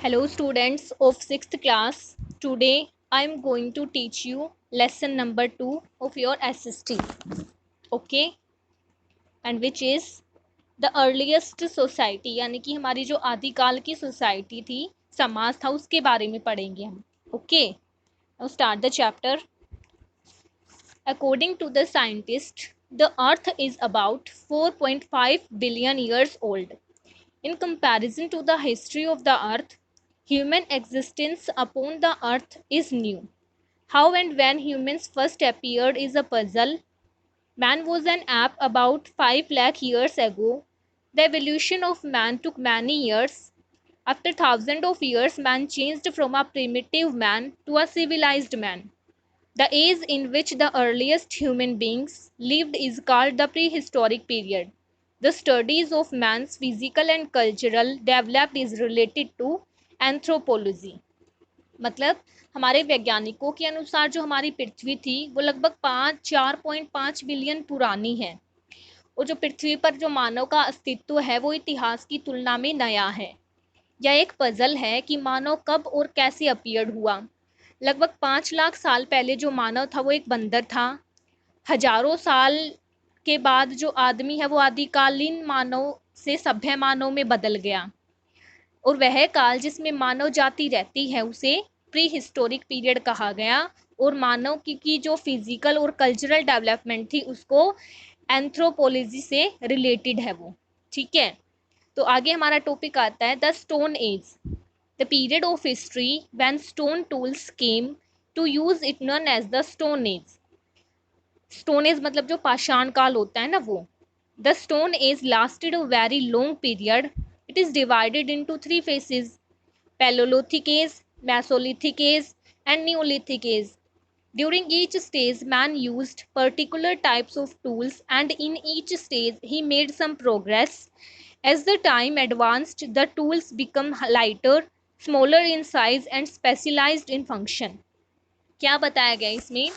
Hello students of 6th class. Today I am going to teach you lesson number 2 of your SST. Okay, and which is the earliest society, यानी कि हमारी जो आदिकाल की society थी, समाज था, उसके बारे में पढ़ेंगे हम. Okay, now start the chapter. According to the scientist, the earth is about 4.5 billion years old. In comparison to the history of the earth, human existence upon the earth is new. How and when humans first appeared is a puzzle. Man was an ape about 5 lakh years ago. The evolution of man took many years. After thousands of years, man changed from a primitive man to a civilized man. The age in which the earliest human beings lived is called the prehistoric period. The studies of man's physical and cultural development is related to anthropology. मतलब हमारे वैज्ञानिकों के अनुसार जो हमारी पृथ्वी थी वो लगभग 4.5 बिलियन पुरानी है, और जो पृथ्वी पर जो मानव का अस्तित्व है वो इतिहास की तुलना में नया है. यह एक पजल है कि मानव कब और कैसे अपीयर्ड हुआ. लगभग 5 लाख साल पहले जो मानव था वो एक बंदर था. हजारों साल के बाद जो आदमी है वो आदिकालीन मानव से सभ्य मानव में बदल गया, और वह काल जिसमें मानव जाति रहती है उसे प्री हिस्टोरिक पीरियड कहा गया, और मानव की जो फिजिकल और कल्चरल डेवलपमेंट थी उसको एंथ्रोपोलॉजी से रिलेटेड है वो. ठीक है, तो आगे हमारा टॉपिक आता है the stone age, the period of history when stone tools came to use it known as the stone age. Stone age मतलब जो पाषाण काल होता है ना वो. The stone age lasted a very long period. It is divided into 3 phases: Paleolithic age, Mesolithic age, and Neolithic age. During each stage, man used particular types of tools, and in each stage, he made some progress. As the time advanced, the tools become lighter, smaller in size, and specialized in function. क्या बताया गया इसमें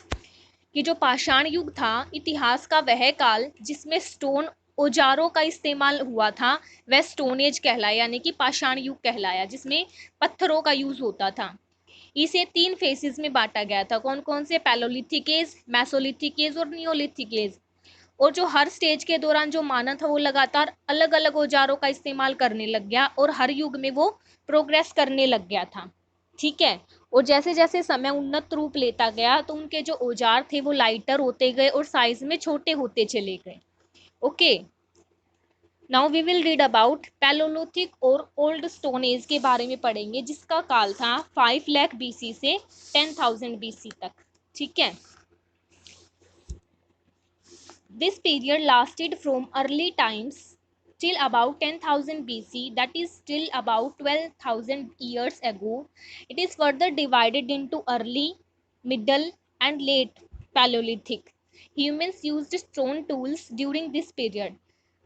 कि जो पाषाण युग था, इतिहास का वह काल जिसमें स्टोन औजारों का इस्तेमाल हुआ था, वह स्टोन एज कहलाया, यानी कि पाषाण युग कहलाया, जिसमें पत्थरों का यूज होता था. इसे 3 फेसेस में बांटा गया था. कौन कौन से? पैलोलिथिक एज, मेसोलिथिक एज और नियोलिथिक एज. और जो हर स्टेज के दौरान जो मानव था वो लगातार अलग अलग औजारों का इस्तेमाल करने लग गया, और हर युग में वो प्रोग्रेस करने लग गया था. ठीक है, और जैसे जैसे समय उन्नत रूप लेता गया तो उनके जो औजार थे वो लाइटर होते गए और साइज में छोटे होते चले गए. Okay, now we will read about paleolithic और ओल्ड स्टोन एज के बारे में पढ़ेंगे, जिसका काल था 5 लाख BC से 10,000 BC तक. ठीक है, this period lasted from early times till about 10,000 BC, that is till about 12,000 years ago. It is further divided into early, middle, and late Paleolithic. Humans used stone tools during this period.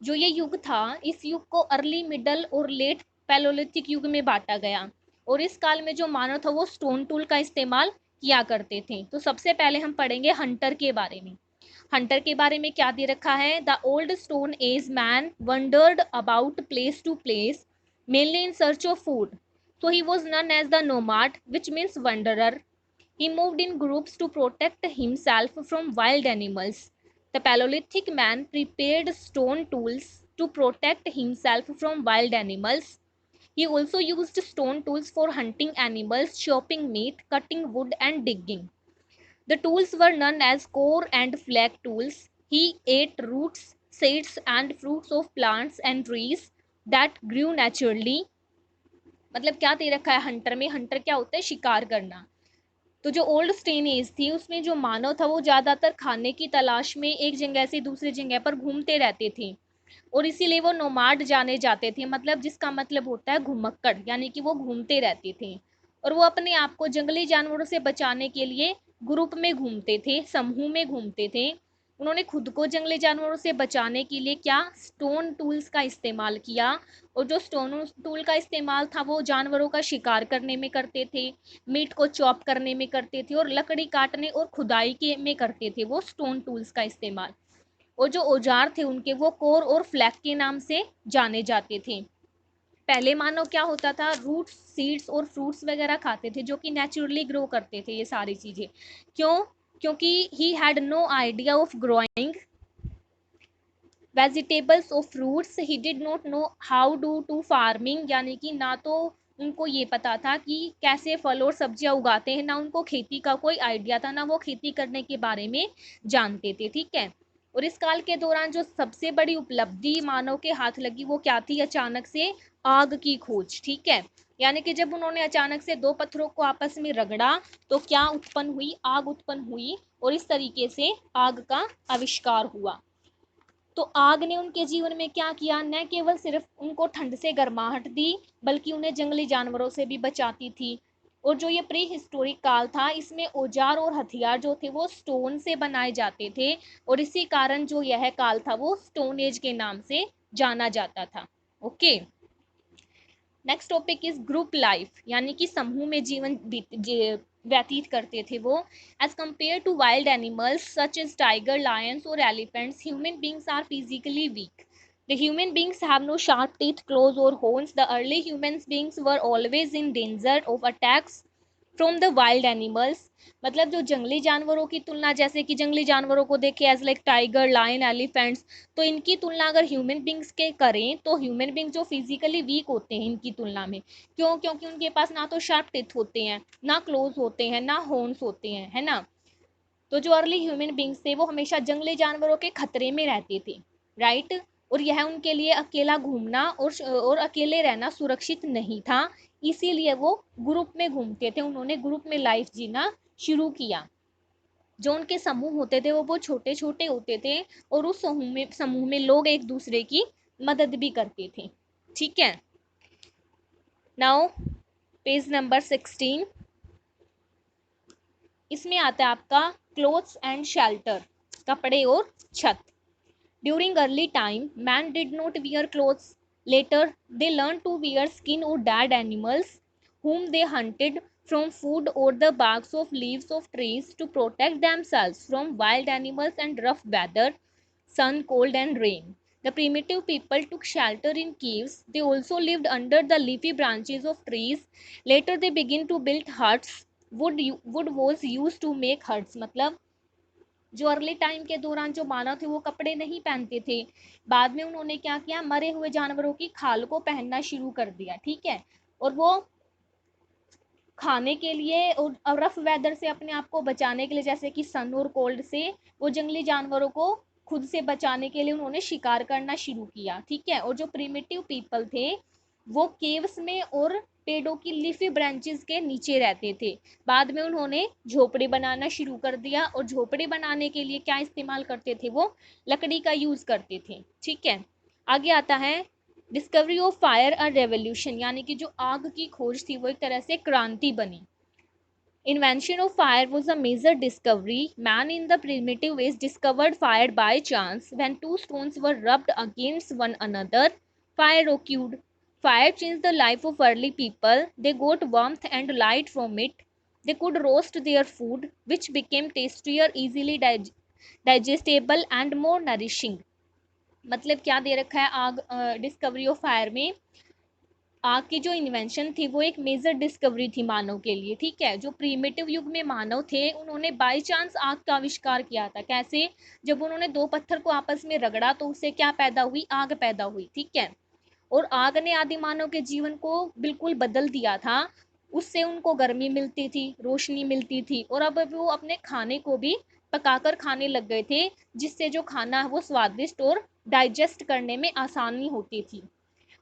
जो ये युग था, इस युग को early, middle और late palaeolithic युग में बांटा गया, और इस काल में जो मानव था वो स्टोन टूल का इस्तेमाल किया करते थे. तो सबसे पहले हम पढ़ेंगे हंटर के बारे में. हंटर के बारे में क्या दे रखा है? The old stone age man wandered about place to place mainly in search of food, so he was known as the nomad, which means wanderer. He moved in groups to protect himself from wild animals. The Paleolithic man prepared stone tools to protect himself from wild animals. He also used stone tools for hunting animals, chopping meat, cutting wood, and digging. The tools were known as core and flag tools. He ate roots, seeds, and fruits of plants and trees that grew naturally. मतलब क्या दे रखा है Hunter में? Hunter क्या होता है? शिकार करना. तो जो ओल्ड स्टोन एज थी उसमें जो मानव था वो ज़्यादातर खाने की तलाश में एक जगह से दूसरी जगह पर घूमते रहते थे, और इसीलिए वो नोमाड जाने जाते थे, मतलब जिसका मतलब होता है घुमक्कड़, यानी कि वो घूमते रहते थे, और वो अपने आप को जंगली जानवरों से बचाने के लिए ग्रुप में घूमते थे, समूह में घूमते थे. उन्होंने खुद को जंगली जानवरों से बचाने के लिए क्या? स्टोन टूल्स का इस्तेमाल किया, और जो स्टोन टूल का इस्तेमाल था वो जानवरों का शिकार करने में करते थे, मीट को चॉप करने में करते थे, और लकड़ी काटने और खुदाई के में करते थे वो स्टोन टूल्स का इस्तेमाल. और जो औजार थे उनके वो कोर और फ्लैग के नाम से जाने जाते थे. पहले मानव क्या होता था, रूट्स, सीड्स और फ्रूट्स वगैरह खाते थे जो कि नेचुरली ग्रो करते थे ये सारी चीजें। क्यों? क्योंकि he had no idea of growing vegetables और fruits, he did not know how to farming, यानी कि ना तो उनको ये पता था कि कैसे फल और सब्जियां उगाते हैं, ना उनको खेती का कोई आइडिया था, ना वो खेती करने के बारे में जानते थे। ठीक है। और इस काल के दौरान जो सबसे बड़ी उपलब्धि मानव के हाथ लगी वो क्या थी? अचानक से आग की खोज। ठीक है। यानी कि जब उन्होंने अचानक से दो पत्थरों को आपस में रगड़ा तो क्या उत्पन्न हुई? आग उत्पन्न हुई, और इस तरीके से आग का आविष्कार हुआ। तो आग ने उनके जीवन में क्या किया? न केवल सिर्फ उनको ठंड से गर्माहट दी, बल्कि उन्हें जंगली जानवरों से भी बचाती थी। और जो ये प्री हिस्टोरिक काल था, इसमें औजार और हथियार जो थे वो स्टोन से बनाए जाते थे, और इसी कारण जो यह काल था वो स्टोन एज के नाम से जाना जाता था। Okay. Next topic is group life, यानी कि समूह में जीवन व्यतीत करते थे वो। As compare to wild animals such as tiger, lions और elephants, human beings are physically weak. The human beings have no sharp teeth, claws or horns. The early human beings were always in danger of attacks from the wild animals. मतलब जो जंगली जानवरों की तुलना, जैसे कि जंगली जानवरों को देखे as like tiger, lion, elephants, तो इनकी तुलना अगर ह्यूमन बींग्स के करें तो ह्यूमन बींग्स जो फिजिकली वीक होते हैं इनकी तुलना में। क्यों? क्योंकि उनके पास ना तो शार्प टिथ होते हैं, ना क्लोज होते हैं, ना हॉर्न्स होते हैं, है ना। तो जो अर्ली ह्यूमन बींग्स थे वो हमेशा जंगली जानवरों के खतरे में रहते थे, राइट। और यह उनके लिए अकेला घूमना और अकेले रहना सुरक्षित नहीं था, इसीलिए वो ग्रुप में घूमते थे, उन्होंने ग्रुप में लाइफ जीना शुरू किया। जो उनके समूह होते थे वो बहुत छोटे छोटे होते थे, और उस समूह में लोग एक दूसरे की मदद भी करते थे। ठीक है। नाउ पेज नंबर 16, इसमें आता है आपका क्लोथ्स एंड शेल्टर, कपड़े और छत। During early time man did not wear clothes, later they learn to wear skin और dead animals whom they hunted from food or the barks of leaves of trees to protect themselves from wild animals and rough weather, sun, cold and rain. The primitive people took shelter in caves. They also lived under the leafy branches of trees. Later they began to build huts. Wood was used to make huts. मतलब जो early time के दौरान जो मानव थे वो कपड़े नहीं पहनते थे, बाद में उन्होंने क्या किया? मरे हुए जानवरों की खाल को पहनना शुरू कर दिया। ठीक है। और वो खाने के लिए और रफ वेदर से अपने आप को बचाने के लिए, जैसे कि सन और कोल्ड से, वो जंगली जानवरों को खुद से बचाने के लिए उन्होंने शिकार करना शुरू किया। ठीक है। और जो प्रिमिटिव पीपल थे वो केव्स में और पेड़ों की लीफी ब्रांचेस के नीचे रहते थे। बाद में उन्होंने झोपड़ी बनाना शुरू कर दिया, और झोपड़ी बनाने के लिए क्या इस्तेमाल करते थे? वो लकड़ी का यूज करते थे। ठीक है। आगे आता है discovery of fire a revolution, यानी कि जो आग की खोज थी वो एक तरह से क्रांति बनी। Invention of fire was a major discovery. Man in the primitive ways discovered fire by chance. When two stones were rubbed against one another, fire occurred. Fire changed the life of early people. They got warmth and light from it. They could roast their food, which became tastier, easily digestible and more nourishing. मतलब क्या दे रखा है आग discovery of fire में? आग की जो इन्वेंशन थी वो एक मेजर डिस्कवरी थी मानव के लिए। ठीक है। जो प्रीमेटिव युग में मानव थे उन्होंने बाय चांस आग का आविष्कार किया था। कैसे? जब उन्होंने दो पत्थर को आपस में रगड़ा तो उससे क्या पैदा हुई? आग पैदा हुई। ठीक है। और आग ने आदि मानव के जीवन को बिल्कुल बदल दिया था। उससे उनको गर्मी मिलती थी, रोशनी मिलती थी, और अब वो अपने खाने को भी पकाकर खाने लग गए थे, जिससे जो खाना है वो स्वादिष्ट और डाइजेस्ट करने में आसानी होती थी।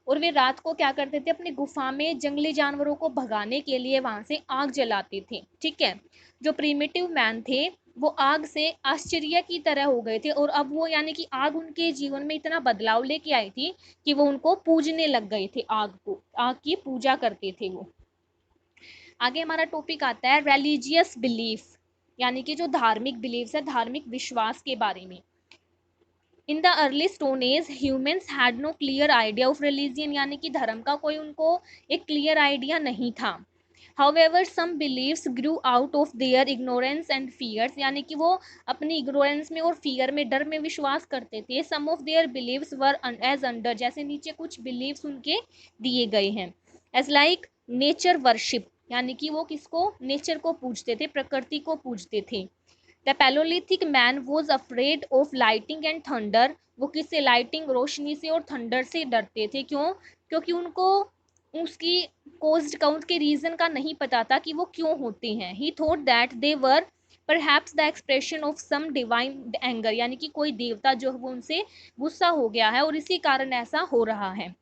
और वे रात को क्या करते थे? अपनी गुफा में जंगली जानवरों को भगाने के लिए वहां से आग जलाते थे। ठीक है। जो प्रीमिटिव मैन थे वो आग से आश्चर्य की तरह हो गए थे, और अब वो यानी कि आग उनके जीवन में इतना बदलाव लेके आई थी कि वो उनको पूजने लग गए थे, आग को, आग की पूजा करते थे वो। आगे हमारा टॉपिक आता है रिलीजियस बिलीफ, यानी कि जो धार्मिक बिलीफ है, धार्मिक विश्वास के बारे में। In the early stone age humans had no clear idea of religion, यानी कि धर्म का कोई उनको एक क्लियर आइडिया नहीं था। However, some beliefs grew out of their ignorance and fears, यानी कि वो अपनी ignorance में और fear में, डर में विश्वास करते थे. Some of their beliefs were as under, जैसे नीचे कुछ beliefs उनके दिए गए हैं. As like nature worship, यानी कि वो किसको, नेचर को पूजते थे, प्रकृति को पूजते थे. The palaeolithic man was afraid of lighting and thunder, वो किससे, लाइटिंग रोशनी से और थंडर से डरते थे. क्यों? क्योंकि उनको उसकी कोज्ड का, उसके रीजन का नहीं पता था कि वो क्यों होते हैं. He thought that they were perhaps the expression of some divine anger, यानी कि कोई देवता जो है वो उनसे गुस्सा हो गया है और इसी कारण ऐसा हो रहा है.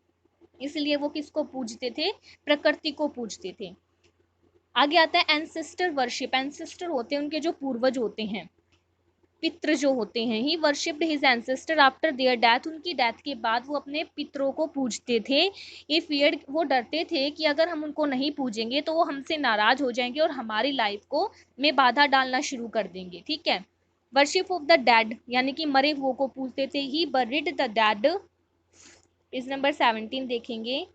इसलिए वो किसको पूजते थे, प्रकृति को पूजते थे. आगे आता है एंसेस्टर वर्शिप. एंसेस्टर होते हैं उनके जो पूर्वज होते हैं, पितृ जो होते हैं. He worshipped his ancestor after their death, उनकी डेथ के बाद वो अपने पितरों को पूजते थे. ये फियर्ड, वो डरते थे कि अगर हम उनको नहीं पूजेंगे तो वो हमसे नाराज हो जाएंगे और हमारी लाइफ को में बाधा डालना शुरू कर देंगे. ठीक है. वर्शिप ऑफ द डेड, यानी कि मरे हुए को पूजते थे. He buried the dead is number 17 देखेंगे.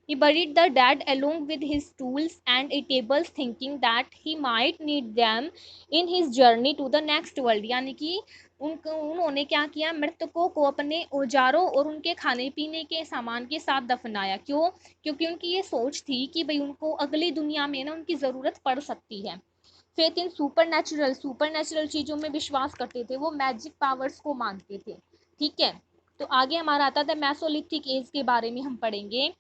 He buried the dead along with his tools and eatables, thinking that he might need them in his journey to the next world. यानी कि उन्होंने क्या किया, मृतकों को अपने औजारों और उनके खाने पीने के सामान के साथ दफनाया. क्यों? क्योंकि उनकी ये सोच थी कि भाई उनको अगली दुनिया में ना उनकी ज़रूरत पड़ सकती है. फेथ इन सुपर नेचुरल चीज़ों में विश्वास करते थे, वो मैजिक पावर्स को मानते थे. ठीक है. तो आगे हमारा आता था मेसोलिथिक एज के बारे में हम पढ़ेंगे.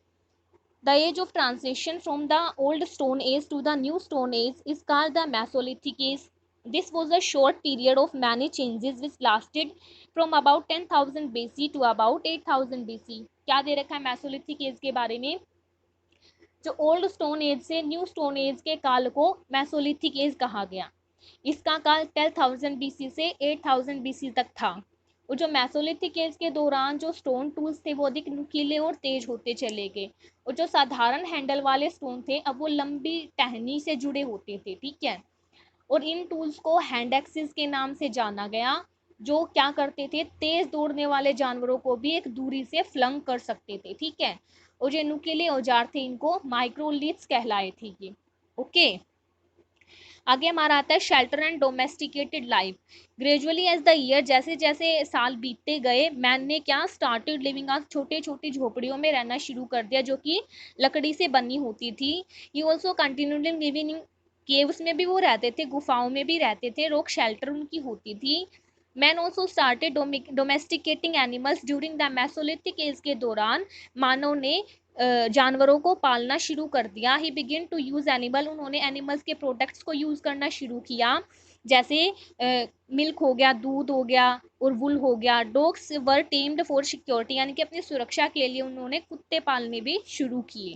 The age of transition from the old stone age to the new stone age is called the Mesolithic age. This was a short period of many changes which lasted from about 10,000 BC to about 8,000 BC. क्या दे रखा है Mesolithic as के बारे में? जो old stone as से new stone age के काल को मेसोलिथिक एज कहा गया. इसका काल 10,000 BC से 8,000 BC तक था. और जो मेसोलिथिक एज के दौरान जो स्टोन टूल्स थे वो अधिक नुकीले और तेज होते चले गए. और जो साधारण हैंडल वाले स्टोन थे अब वो लंबी टहनी से जुड़े होते थे. ठीक है. और इन टूल्स को हैंड एक्सिस के नाम से जाना गया, जो क्या करते थे, तेज दौड़ने वाले जानवरों को भी एक दूरी से फ्लंग कर सकते थे. ठीक है. और जो नुकीले औजार थे इनको माइक्रोलिथ्स कहलाए थे ये. ओके. आगे हमारा आता है shelter and domesticated life. Gradually as the year, जैसे जैसे साल बीतते गए, मैन ने क्या, स्टार्टेड लिविंग आज छोटे छोटी झोपड़ियों में रहना शुरू कर दिया जो कि लकड़ी से बनी होती थी. He also continued living in caves में भी वो रहते थे, गुफाओं में भी रहते थे, रॉक शेल्टर उनकी होती थी. Man also started domesticating animals during the Mesolithic as के दौरान मानव ने जानवरों को पालना शुरू कर दिया. ही बिगिन टू यूज़ एनिमल, उन्होंने एनिमल्स के प्रोडक्ट्स को यूज़ करना शुरू किया, जैसे मिल्क हो गया, दूध हो गया और वुल हो गया. Dogs were tamed for security, यानी कि अपनी सुरक्षा के लिए उन्होंने कुत्ते पालने भी शुरू किए.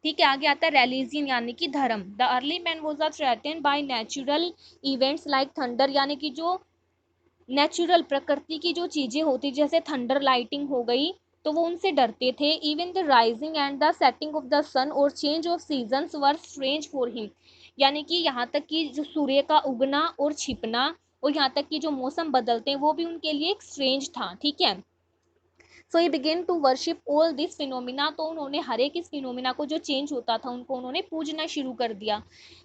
ठीक है. आगे आता है रिलीजन, यानी कि धर्म. The early man was threatened by natural events like thunder, यानी कि जो नेचुरल प्रकृति की जो चीज़ें होती जैसे थंडर लाइटिंग हो गई तो वो उनसे डरते थे. Even the rising and the setting of the sun और change of seasons were strange for him, यानी कि यहाँ तक कि जो सूर्य का उगना और छिपना और यहाँ तक कि जो मौसम बदलते हैं वो भी उनके लिए एक स्ट्रेंज था. ठीक है. So he begin to worship all this phenomena, तो उन्होंने हर एक इस फिनोमिना को जो चेंज होता था उनको उन्होंने पूजना शुरू कर दिया.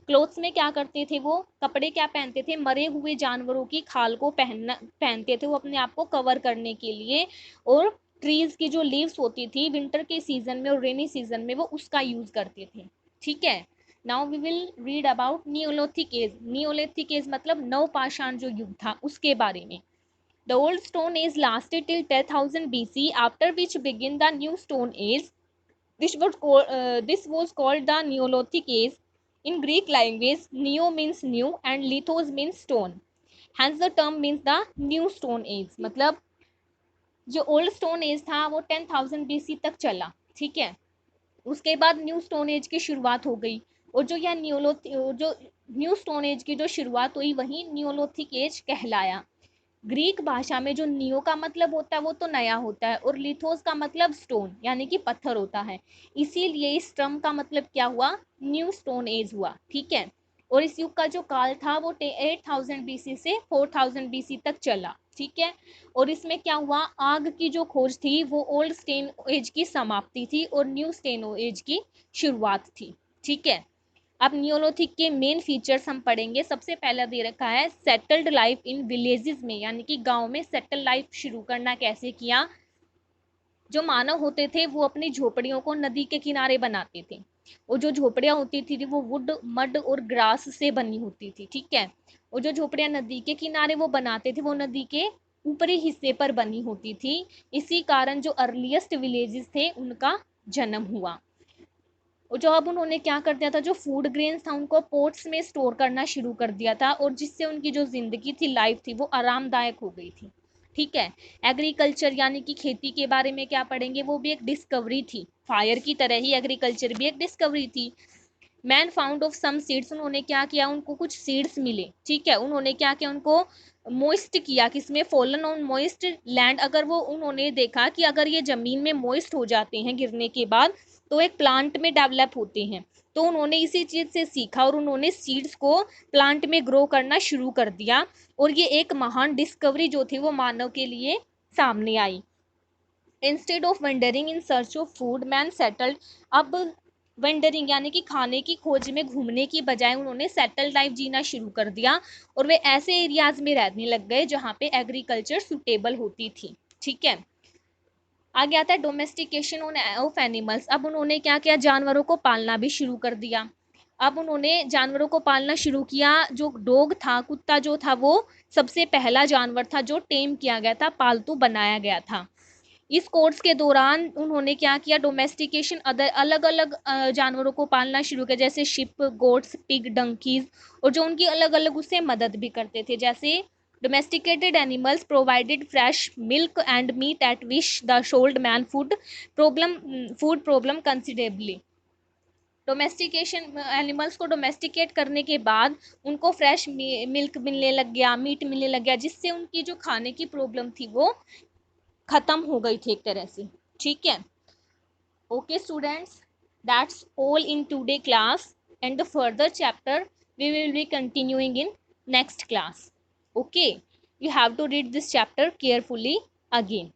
क्लोथ्स में क्या करते थे, वो कपड़े क्या पहनते थे, मरे हुए जानवरों की खाल को पहनते थे वो अपने आप को कवर करने के लिए. और ट्रीज की जो लीव्स होती थी विंटर के सीजन में और रेनी सीजन में वो उसका यूज करते थे. ठीक है. Now we will read about neolithic age. Neolithic age मतलब नवपाषाण जो युग था उसके बारे में. The old stone age lasted till 10,000 BC, after which began the new stone age. This was called the Neolithic age. In Greek language, neo means new and lithos means stone. Hence the term means the new stone age. मतलब जो old stone as था वो 10,000 BC तक चला. ठीक है. उसके बाद न्यू स्टोन एज की शुरुआत हो गई और जो यह जो न्यू स्टोन एज की जो शुरुआत हुई वही नियोलिथिक एज कहलाया. ग्रीक भाषा में जो नियो का मतलब होता है वो तो नया होता है और लिथोस का मतलब स्टोन यानी कि पत्थर होता है, इसीलिए इस टर्म का मतलब क्या हुआ, न्यू स्टोन एज हुआ. ठीक है. और इस युग का जो काल था वो 8,000 BC से 4,000 BC तक चला. ठीक है। और इसमें क्या हुआ, आग की जो खोज थी वो ओल्ड स्टेन एज की समाप्ति थी और न्यू स्टेन एज की शुरुआत थी। ठीक है। अब नियोलिथिक के मेन फीचर्स हम पढ़ेंगे। सबसे पहला दे रखा है सेटल्ड लाइफ इन विलेजेस में, यानी कि गांव में सेटल लाइफ शुरू करना कैसे किया। जो मानव होते थे वो अपनी झोपड़ियों को नदी के किनारे बनाते थे, और जो झोपड़ियां होती थी वो वुड, मड और ग्रास से बनी होती थी। ठीक है। और जो झोपड़ियां नदी के किनारे वो बनाते थे वो नदी के ऊपरी हिस्से पर बनी होती थी। इसी कारण जो अर्लीस्ट विलेजेस थे उनका जन्म हुआ। और जो अब उन्होंने क्या कर दिया था, जो फूड ग्रेन्स था उनको पोर्ट्स में स्टोर करना शुरू कर दिया था, और जिससे उनकी जो जिंदगी थी, लाइफ थी, वो आरामदायक हो गई थी। ठीक है। एग्रीकल्चर यानी कि खेती के बारे में क्या पढ़ेंगे, वो भी एक डिस्कवरी थी। फायर की तरह ही एग्रीकल्चर भी एक डिस्कवरी थी। Man found of some seeds, उन्होंने क्या किया, उनको कुछ सीड्स मिले। ठीक है। उन्होंने क्या किया, उनको मोइस्ट किया, किसमें, फॉलन ऑन मोइस्ट लैंड। अगर वो उन्होंने देखा कि अगर ये जमीन में मोइस्ट हो जाते हैं गिरने के बाद तो एक प्लांट में डेवलप होते हैं। तो उन्होंने इसी चीज से सीखा और उन्होंने सीड्स को प्लांट में ग्रो करना शुरू कर दिया, और ये एक महान डिस्कवरी जो थी वो मानव के लिए सामने आई। Instead of wandering in search of food man settled. अब वंडरिंग यानी कि खाने की खोज में घूमने की बजाय उन्होंने सेटल्ड लाइफ जीना शुरू कर दिया, और वे ऐसे एरियाज में रहने लग गए जहाँ पे एग्रीकल्चर सुटेबल होती थी। ठीक है। आगे आता है डोमेस्टिकेशन ऑफ एनिमल्स। अब उन्होंने क्या किया, जानवरों को पालना भी शुरू कर दिया। अब उन्होंने जानवरों को पालना शुरू किया। जो डॉग था, कुत्ता जो था, वो सबसे पहला जानवर था जो टेम किया गया था, पालतू बनाया गया था। इस कोर्स के दौरान उन्होंने क्या किया, डोमेस्टिकेशन अदर अलग अलग जानवरों को पालना शुरू किया, जैसे शिप, गोट्स, पिग, डंकीज, और जो उनकी अलग अलग उससे मदद भी करते थे। जैसे domesticated animals provided fresh milk and meat at which the sold man food problem considerably। Domestication animals को डोमेस्टिकेट करने के बाद उनको फ्रेश मिल्क मिलने लग गया, मीट मिलने लग गया, जिससे उनकी जो खाने की प्रॉब्लम थी वो खत्म हो गई थी एक तरह से। ठीक है। Okay students, that's all in today class, and the further chapter we will be continuing in next class. Okay, you have to read this chapter carefully again.